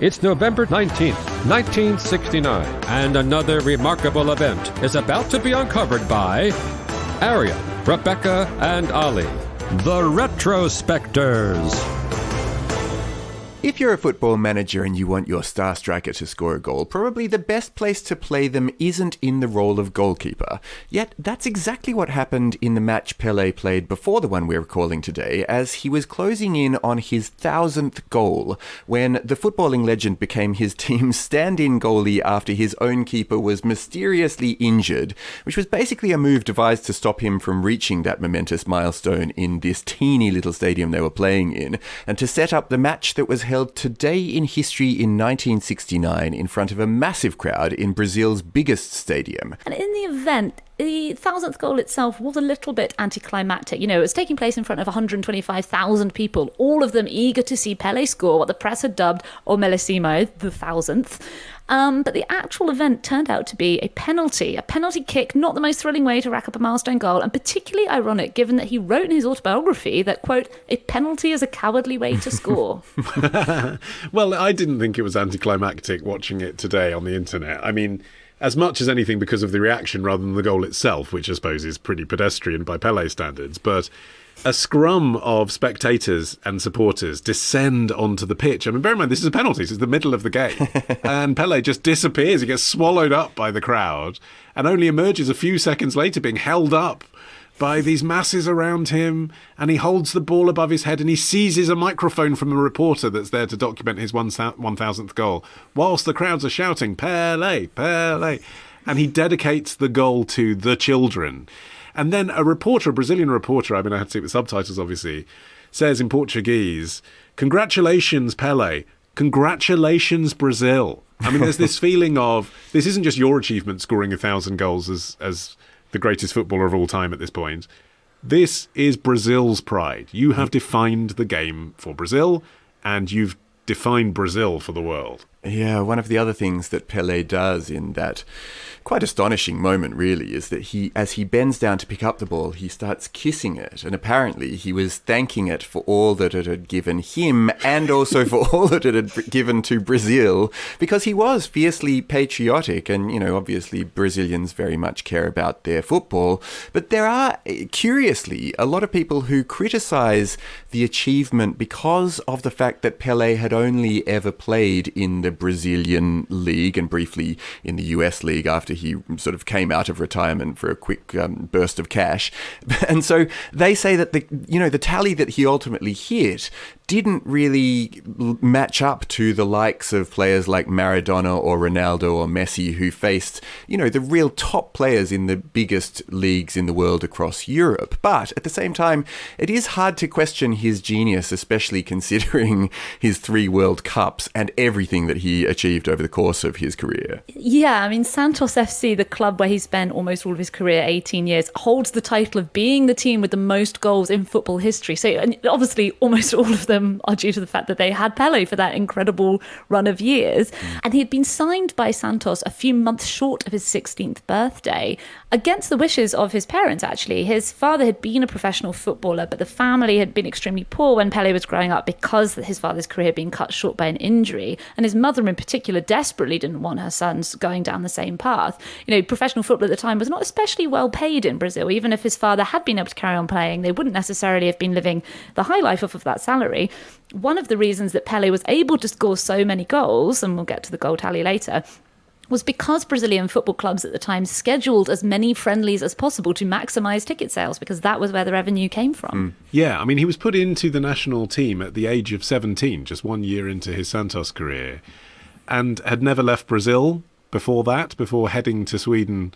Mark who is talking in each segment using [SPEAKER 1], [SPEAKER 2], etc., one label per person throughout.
[SPEAKER 1] It's November 19th, 1969, and another remarkable event is about to be uncovered by Ariel, Rebecca, and Ali, the Retrospectors.
[SPEAKER 2] If you're a football manager and you want your star striker to score a goal, probably the best place to play them isn't in the role of goalkeeper. Yet that's exactly what happened in the match Pelé played before the one we're recalling today, as he was closing in on his 1,000th goal when the footballing legend became his team's stand-in goalie after his own keeper was mysteriously injured, which was basically a move devised to stop him from reaching that momentous milestone in this teeny little stadium they were playing in, and to set up the match that was held today in history in 1969 in front of a massive crowd in Brazil's biggest stadium.
[SPEAKER 3] And in the event, the 1,000th goal itself was a little bit anticlimactic. You know, it was taking place in front of 125,000 people, all of them eager to see Pelé score what the press had dubbed O Millésimo, the 1,000th. But the actual event turned out to be a penalty kick, not the most thrilling way to rack up a milestone goal, and particularly ironic given that he wrote in his autobiography that, quote, a penalty is a cowardly way to score.
[SPEAKER 4] Well, I didn't think it was anticlimactic watching it today on the internet. I mean, as much as anything because of the reaction rather than the goal itself, which I suppose is pretty pedestrian by Pelé standards, but a scrum of spectators and supporters descend onto the pitch. I mean, bear in mind, this is a penalty, so it's the middle of the game. And Pelé just disappears. He gets swallowed up by the crowd and only emerges a few seconds later being held up by these masses around him, and he holds the ball above his head and he seizes a microphone from a reporter that's there to document his 1,000th goal, whilst the crowds are shouting, Pelé, Pelé, and he dedicates the goal to the children. And then a Brazilian reporter, I mean, I had to see it with subtitles, obviously, says in Portuguese, congratulations, Pelé. Congratulations, Brazil. I mean, there's this feeling of, this isn't just your achievement scoring 1,000 goals as the greatest footballer of all time at this point. This is Brazil's pride. You have defined the game for Brazil, and you've defined Brazil for the world.
[SPEAKER 2] Yeah, one of the other things that Pelé does in that quite astonishing moment, really, is that as he bends down to pick up the ball, he starts kissing it. And apparently he was thanking it for all that it had given him and also for all that it had given to Brazil, because he was fiercely patriotic. And, you know, obviously Brazilians very much care about their football. But there are, curiously, a lot of people who criticize the achievement because of the fact that Pelé had only ever played in the Brazilian league and briefly in the US league after he sort of came out of retirement for a quick burst of cash. And so they say that the tally that he ultimately hit didn't really match up to the likes of players like Maradona or Ronaldo or Messi, who faced, you know, the real top players in the biggest leagues in the world across Europe. But at the same time, it is hard to question his genius, especially considering his 3 World Cups and everything that he achieved over the course of his career.
[SPEAKER 3] Yeah, I mean, Santos FC, the club where he spent almost all of his career, 18 years, holds the title of being the team with the most goals in football history. So and obviously almost all of them are due to the fact that they had Pelé for that incredible run of years. And he had been signed by Santos a few months short of his 16th birthday, against the wishes of his parents, actually. His father had been a professional footballer, but the family had been extremely poor when Pelé was growing up because his father's career had been cut short by an injury. And his mother in particular desperately didn't want her sons going down the same path. You know, professional football at the time was not especially well paid in Brazil. Even if his father had been able to carry on playing, they wouldn't necessarily have been living the high life off of that salary. One of the reasons that Pelé was able to score so many goals, and we'll get to the goal tally later, was because Brazilian football clubs at the time scheduled as many friendlies as possible to maximise ticket sales, because that was where the revenue came from.
[SPEAKER 4] Yeah, I mean, he was put into the national team at the age of 17, just 1 year into his Santos career, and had never left Brazil before heading to Sweden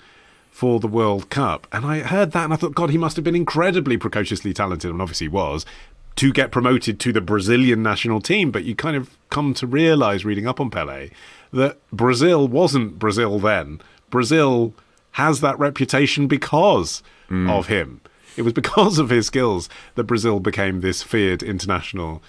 [SPEAKER 4] for the World Cup. And I heard that and I thought, God, he must have been incredibly precociously talented, and obviously he was, to get promoted to the Brazilian national team. But you kind of come to realise, reading up on Pelé, that Brazil wasn't Brazil then. Brazil has that reputation because of him. It was because of his skills that Brazil became this feared international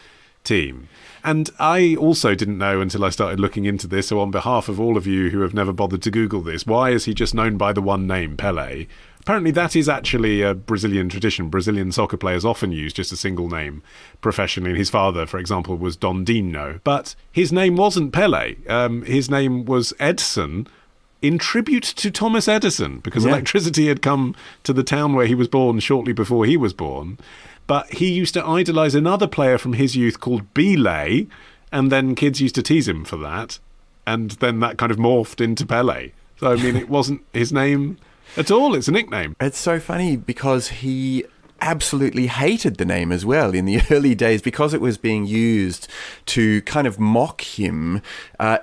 [SPEAKER 4] team. And I also didn't know until I started looking into this, so on behalf of all of you who have never bothered to Google this, why is he just known by the one name, Pelé? Apparently that is actually a Brazilian tradition. Brazilian soccer players often use just a single name professionally. And his father, for example, was Dondinho. But his name wasn't Pelé. His name was Edson, in tribute to Thomas Edison, because electricity had come to the town where he was born shortly before he was born. But he used to idolise another player from his youth called Pelé, and then kids used to tease him for that. And then that kind of morphed into Pelé. So, I mean, it wasn't his name at all. It's a nickname.
[SPEAKER 2] It's so funny because he absolutely hated the name as well in the early days because it was being used to kind of mock him.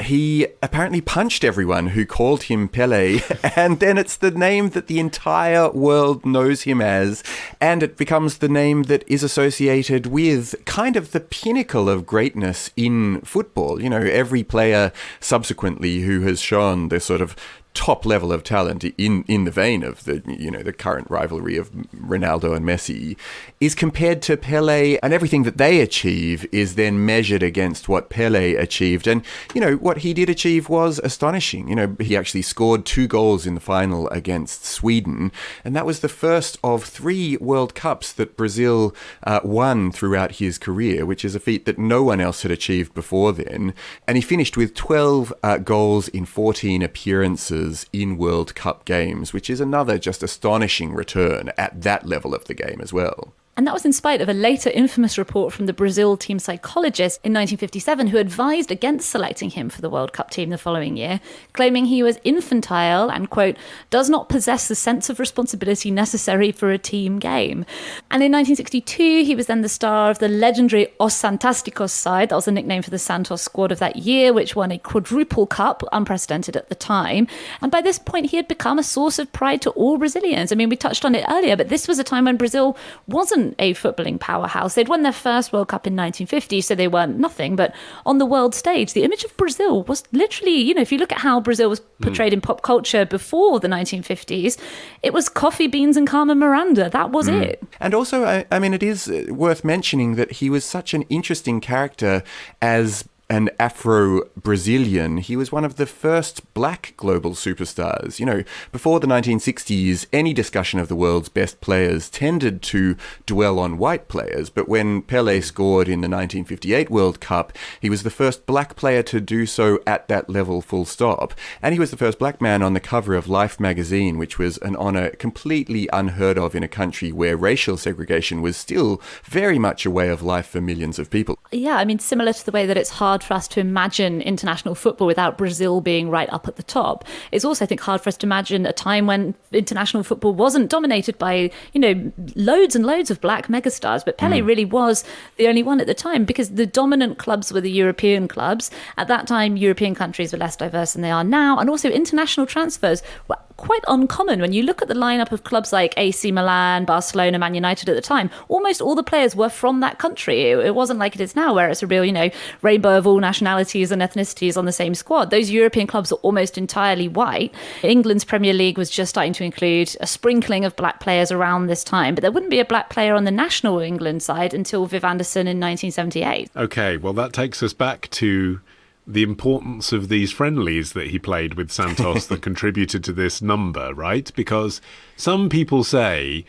[SPEAKER 2] He apparently punched everyone who called him Pelé, and then it's the name that the entire world knows him as, and it becomes the name that is associated with kind of the pinnacle of greatness in football. You know, every player subsequently who has shown this sort of top level of talent in the vein of the current rivalry of Ronaldo and Messi is compared to Pelé, and everything that they achieve is then measured against what Pelé achieved. And, you know, what he did achieve was astonishing. You know, he actually scored 2 goals in the final against Sweden, and that was the first of 3 World Cups that Brazil won throughout his career, which is a feat that no one else had achieved before then. And he finished with 12 goals in 14 appearances in World Cup games, which is another just astonishing return at that level of the game as well.
[SPEAKER 3] And that was in spite of a later infamous report from the Brazil team psychologist in 1957 who advised against selecting him for the World Cup team the following year, claiming he was infantile and, quote, does not possess the sense of responsibility necessary for a team game. And in 1962, he was then the star of the legendary Os Fantásticos side. That was the nickname for the Santos squad of that year, which won a quadruple cup, unprecedented at the time. And by this point, he had become a source of pride to all Brazilians. I mean, we touched on it earlier, but this was a time when Brazil wasn't a footballing powerhouse. They'd won their first World Cup in 1950, so they weren't nothing. But on the world stage, the image of Brazil was literally, you know, if you look at how Brazil was portrayed in pop culture before the 1950s, it was coffee beans and Carmen Miranda. That was it.
[SPEAKER 2] And also, I mean, it is worth mentioning that he was such an interesting character as an Afro-Brazilian. He was one of the first black global superstars. You know, before the 1960s, any discussion of the world's best players tended to dwell on white players, but when Pelé scored in the 1958 World Cup, he was the first black player to do so at that level, full stop. And he was the first black man on the cover of Life magazine, which was an honour completely unheard of in a country where racial segregation was still very much a way of life for millions of people.
[SPEAKER 3] Yeah, I mean, similar to the way that it's hard for us to imagine international football without Brazil being right up at the top. It's also, I think, hard for us to imagine a time when international football wasn't dominated by, you know, loads and loads of black megastars. But Pelé really was the only one at the time, because the dominant clubs were the European clubs. At that time, European countries were less diverse than they are now. And also international transfers were quite uncommon. When you look at the lineup of clubs like AC Milan, Barcelona, Man United at the time, almost all the players were from that country. It wasn't like it is now, where it's a real, you know, rainbow of all nationalities and ethnicities on the same squad. Those European clubs are almost entirely white. England's Premier League was just starting to include a sprinkling of black players around this time, but there wouldn't be a black player on the national England side until Viv Anderson in 1978.
[SPEAKER 4] Okay, well, that takes us back to the importance of these friendlies that he played with Santos that contributed to this number, right? Because some people say,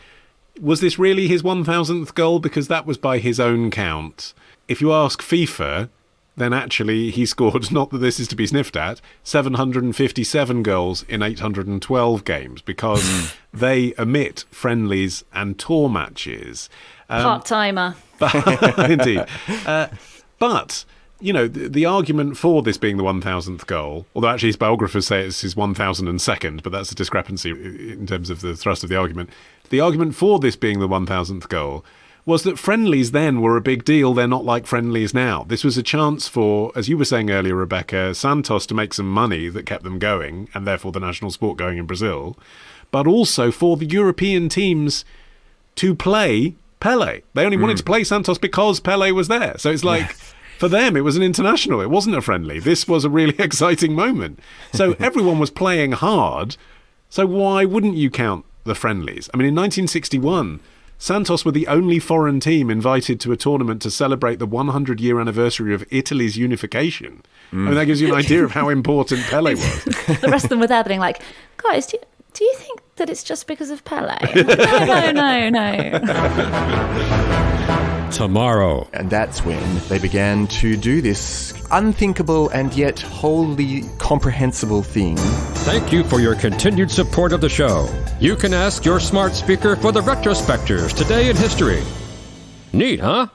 [SPEAKER 4] was this really his 1,000th goal? Because that was by his own count. If you ask FIFA, then actually he scored, not that this is to be sniffed at, 757 goals in 812 games, because they omit friendlies and tour matches.
[SPEAKER 3] Part-timer.
[SPEAKER 4] Indeed. But you know, the argument for this being the 1,000th goal, although actually his biographers say it's his 1,002nd, but that's a discrepancy in terms of the thrust of the argument. The argument for this being the 1,000th goal was that friendlies then were a big deal. They're not like friendlies now. This was a chance for, as you were saying earlier, Rebecca, Santos to make some money that kept them going, and therefore the national sport going in Brazil, but also for the European teams to play Pelé. They only wanted to play Santos because Pelé was there. So it's like... Yes. For them, it was an international. It wasn't a friendly. This was a really exciting moment. So everyone was playing hard. So why wouldn't you count the friendlies? I mean, in 1961, Santos were the only foreign team invited to a tournament to celebrate the 100-year anniversary of Italy's unification. I mean, that gives you an idea of how important Pelé was.
[SPEAKER 3] The rest of them were there being like, guys, do you think that it's just because of Pelé? No.
[SPEAKER 1] Tomorrow.
[SPEAKER 2] And that's when they began to do this unthinkable and yet wholly comprehensible thing.
[SPEAKER 1] Thank you for your continued support of the show. You can ask your smart speaker for the Retrospectors Today in History. Neat, huh?